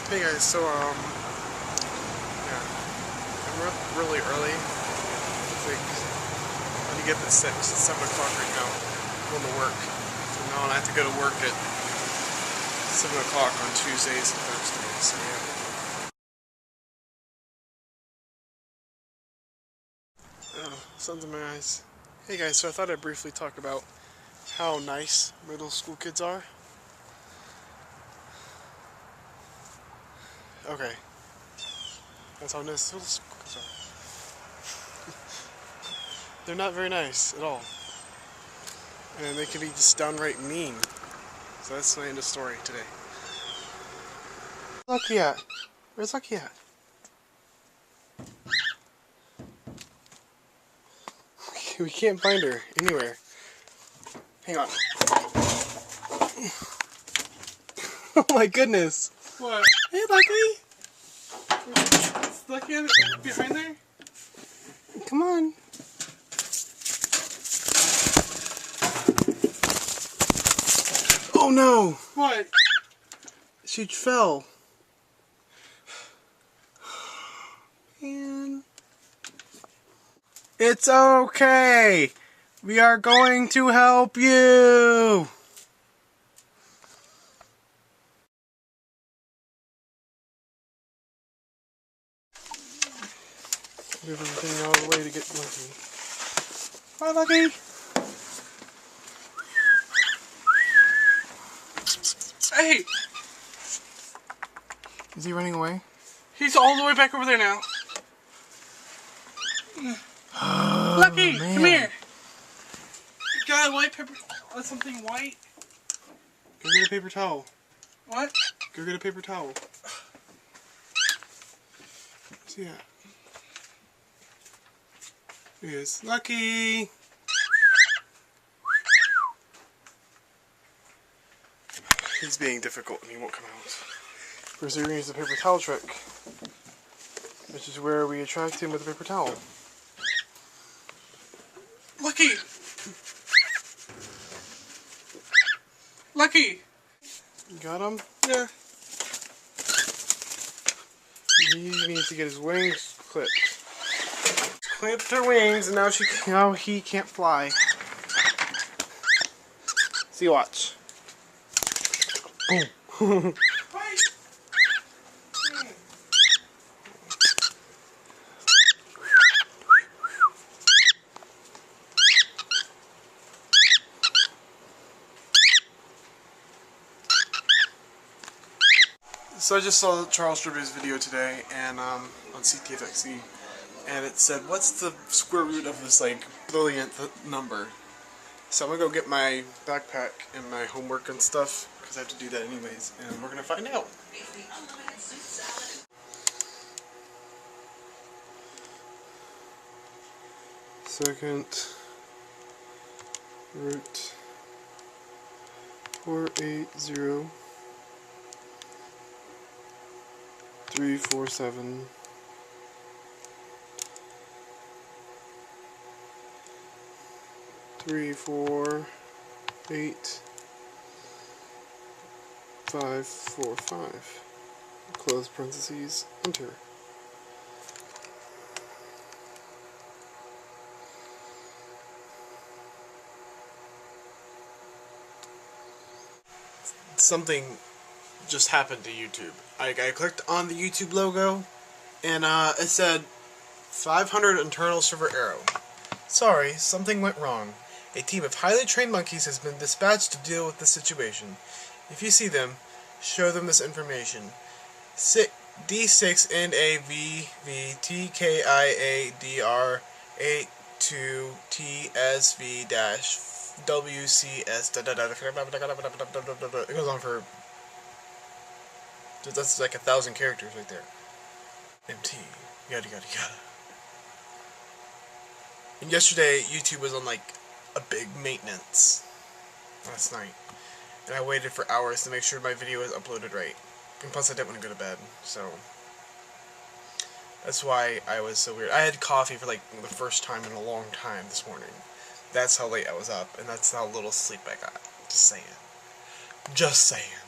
Hey guys, so yeah, I'm up really early. It's like, when you get at 7 o'clock right now, I'm going to work. So now I have to go to work at 7 o'clock on Tuesdays and Thursdays, so yeah. Oh, sun's in my eyes. Hey guys, so I thought I'd briefly talk about how nice middle school kids are. Okay. That's how nice middle school kids are. They're not very nice at all. And they can be just downright mean. So that's my end of story today. Where's Lucky at? Where's Lucky at? We can't find her anywhere. Hang on. Oh my goodness. What? Hey, Lucky. Is Lucky behind there? Come on. Oh no. What? She fell. Man. It's okay. We are going to help you. Move everything out of the way to get Lucky. Bye, Lucky. Hey! Is he running away? He's all the way back over there now. Oh, Lucky, man. come here. You got a white paper, something white? Go get a paper towel. What? Go get a paper towel. See that? Here he is. Lucky! He's being difficult and he won't come out. First we're going to use the paper towel trick, which is where we attract him with a paper towel. Lucky! Lucky! You got him? Yeah. He needs to get his wings clipped. Clipped her wings and now he can't fly. See, watch. Boom. So I just saw Charles Striber's video today and on CTFXE, and it said, what's the square root of this like billionth number? So I'm gonna go get my backpack and my homework and stuff, because I have to do that anyways, and we're gonna find out. Second root 480 347 348 545. Close parentheses, enter. Something just happened to YouTube. I clicked on the YouTube logo and it said 500 internal server error. Sorry, something went wrong. A team of highly trained monkeys has been dispatched to deal with the situation. If you see them, show them this information. D6NAVVTKIADR82TSV-WCS. It goes on for... That's like 1,000 characters right there. MT. Yada yada yada. And yesterday, YouTube was on like a big maintenance last night. And I waited for hours to make sure my video was uploaded right. And plus I didn't want to go to bed, so... That's why I was so weird. I had coffee for like the first time in a long time this morning. That's how late I was up, and that's how little sleep I got. Just saying. Just saying.